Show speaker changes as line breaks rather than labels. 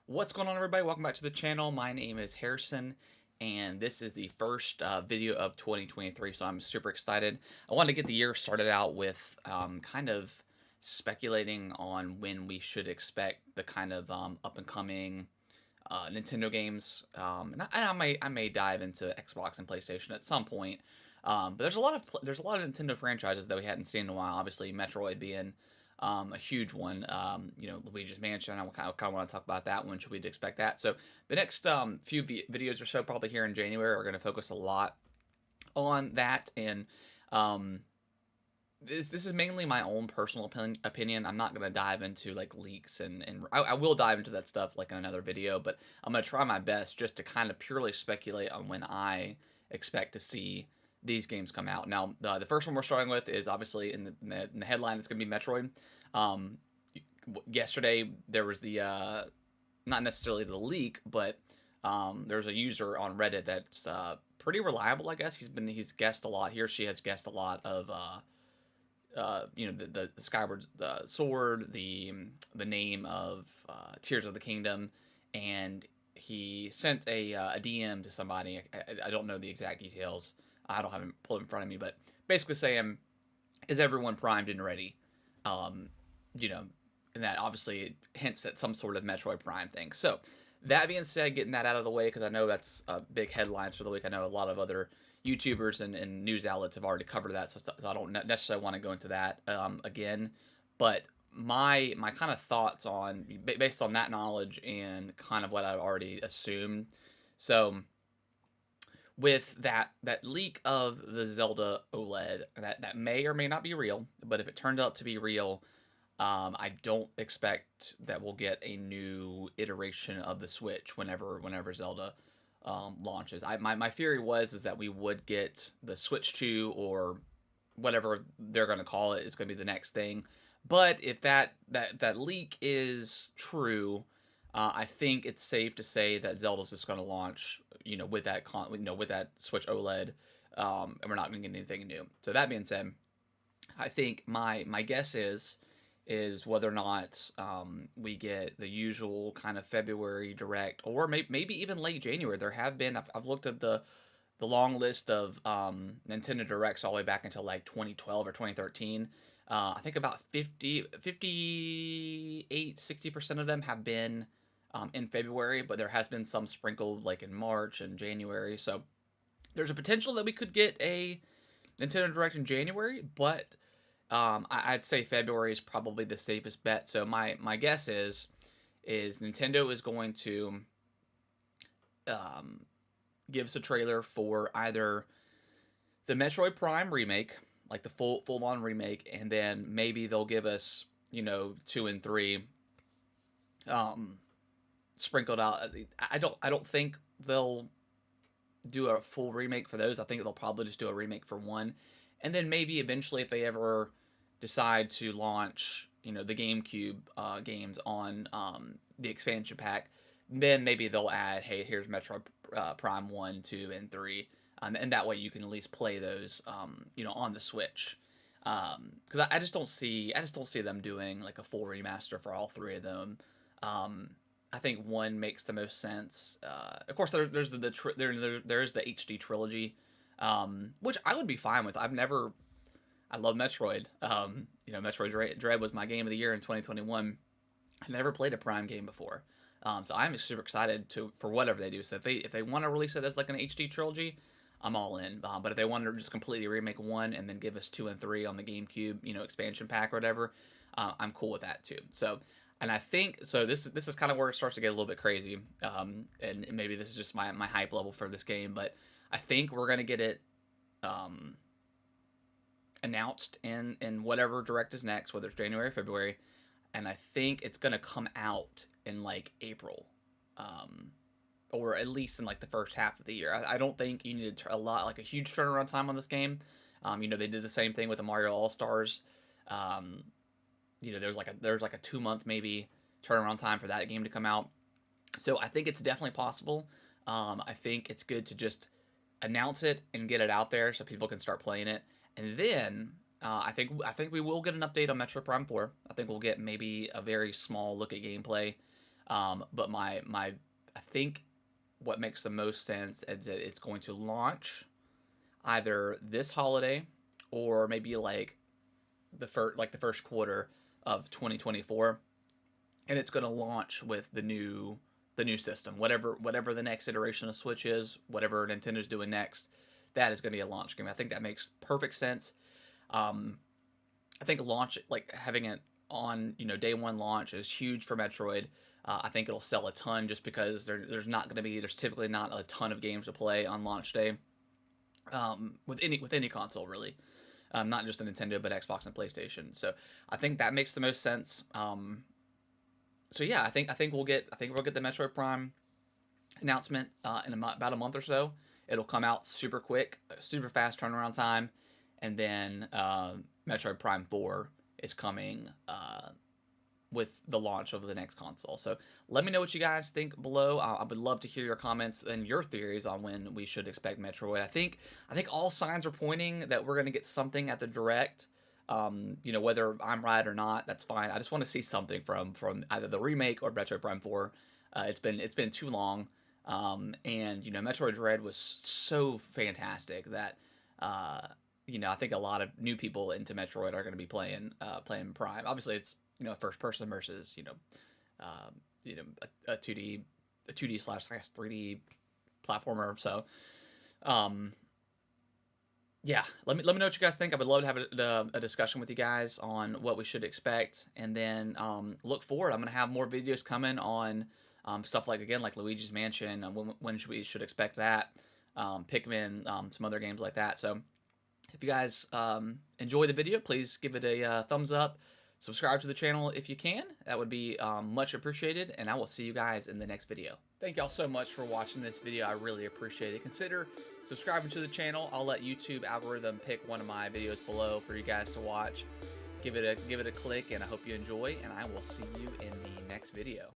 What's going on, everybody? Welcome back to the channel. My name is Harrison, and this is the first video of 2023, so I'm super excited. I wanted to get the year started out with kind of speculating on when we should expect the kind of up-and-coming Nintendo games. And I may dive into Xbox and PlayStation at some point. But there's a lot of Nintendo franchises that we hadn't seen in a while. Obviously, Metroid being a huge one. Luigi's Mansion. I kind of want to talk about that one. Should we expect that? So the next few videos or so, probably here in January, are going to focus a lot on that. And um, this is mainly my own personal opinion. I'm not going to dive into like leaks and I will dive into that stuff like in another video, but I'm going to try my best just to kind of purely speculate on when I expect to see these games come out. Now, the first one we're starting with is obviously in the headline. It's going to be Metroid. Um, Yesterday there was the not necessarily the leak, but there's a user on Reddit that's pretty reliable. I guess he's guessed a lot. He or she has guessed a lot of the Skyward Sword, the name of Tears of the Kingdom, and he sent a DM to somebody. I don't know the exact details. I don't have it pulled in front of me, but basically saying, "Is everyone primed and ready?" Um, you know, and that obviously hints at some sort of Metroid Prime thing. So that being said, getting that out of the way because I know that's big headlines for the week. I know a lot of other YouTubers and news outlets have already covered that, so I don't necessarily want to go into that again. But my kind of thoughts on based on that knowledge and kind of what I've already assumed. So with that leak of the Zelda OLED, that may or may not be real, but if it turns out to be real, I don't expect that we'll get a new iteration of the Switch whenever Zelda launches. My theory is that we would get the Switch 2 or whatever they're going to call it is going to be the next thing. But if that leak is true, I think it's safe to say that Zelda's just going to launch, with with that Switch OLED, and we're not going to get anything new. So that being said, I think my guess is whether or not we get the usual kind of February direct or maybe even late January. There have been I've looked at the long list of Nintendo Directs all the way back until like 2012 or 2013. I think about 60% of them have been in February, but there has been some sprinkled like in March and January. So there's a potential that we could get a Nintendo Direct in January, but I'd say February is probably the safest bet. So my guess is Nintendo is going to um, give us a trailer for either the Metroid Prime remake, like the full on remake, and then maybe they'll give us 2 and 3 um, sprinkled out. I don't think they'll do a full remake for those. I think they'll probably just do a remake for one, and then maybe eventually if they ever decide to launch the GameCube games on the expansion pack, then maybe they'll add, hey, here's Metroid Prime 1, 2, and 3, and that way you can at least play those on the Switch. Because I just don't see them doing like a full remaster for all three of them. I think one makes the most sense. Of course, there's there's the HD trilogy, which I would be fine with. I love Metroid. Metroid Dread was my game of the year in 2021. I never played a Prime game before, so I'm super excited for whatever they do. So if they want to release it as like an HD trilogy, I'm all in. But if they want to just completely remake one and then give us 2 and 3 on the GameCube, expansion pack or whatever, I'm cool with that too. So, and I think so. This is kind of where it starts to get a little bit crazy. And maybe this is just my hype level for this game, but I think we're gonna get it announced in whatever direct is next, whether it's January or February, and I think it's gonna come out in like April, or at least in like the first half of the year. I don't think you need a huge turnaround time on this game. They did the same thing with the Mario All Stars. Um, there's like a 2 month maybe turnaround time for that game to come out. So I think it's definitely possible. I think it's good to just announce it and get it out there so people can start playing it. And then I think we will get an update on Metroid Prime 4. I think we'll get maybe a very small look at gameplay. But I think what makes the most sense is that it's going to launch either this holiday or maybe like the first quarter of 2024, and it's going to launch with the new system, whatever the next iteration of Switch is, whatever Nintendo's doing next, that is going to be a launch game. I think that makes perfect sense. Um, I think launch, like having it on day one launch, is huge for Metroid. I think it'll sell a ton just because there's typically not a ton of games to play on launch day, with any console really, not just a Nintendo but Xbox and PlayStation. So I think that makes the most sense. So yeah, I think we'll get the Metroid Prime announcement in about a month or so. It'll come out super quick, super fast turnaround time, and then Metroid Prime 4 is coming with the launch of the next console. So let me know what you guys think below. I would love to hear your comments and your theories on when we should expect Metroid. I think all signs are pointing that we're going to get something at the direct. Whether I'm right or not, that's fine. I just want to see something from either the remake or Metroid Prime 4. It's been too long. And Metroid Dread was so fantastic that I think a lot of new people into Metroid are going to be playing Prime. Obviously, it's first person versus uh, a 2D slash 3D platformer. So yeah, let me know what you guys think. I would love to have a discussion with you guys on what we should expect, and then look forward. I'm gonna have more videos coming on stuff like Luigi's Mansion. When we should expect that, Pikmin, some other games like that. So if you guys enjoy the video, please give it a thumbs up. Subscribe to the channel if you can. That would be much appreciated, and I will see you guys in the next video. Thank y'all so much for watching this video. I really appreciate it. Consider subscribing to the channel. I'll let YouTube algorithm pick one of my videos below for you guys to watch. Give it a click, and I hope you enjoy, and I will see you in the next video.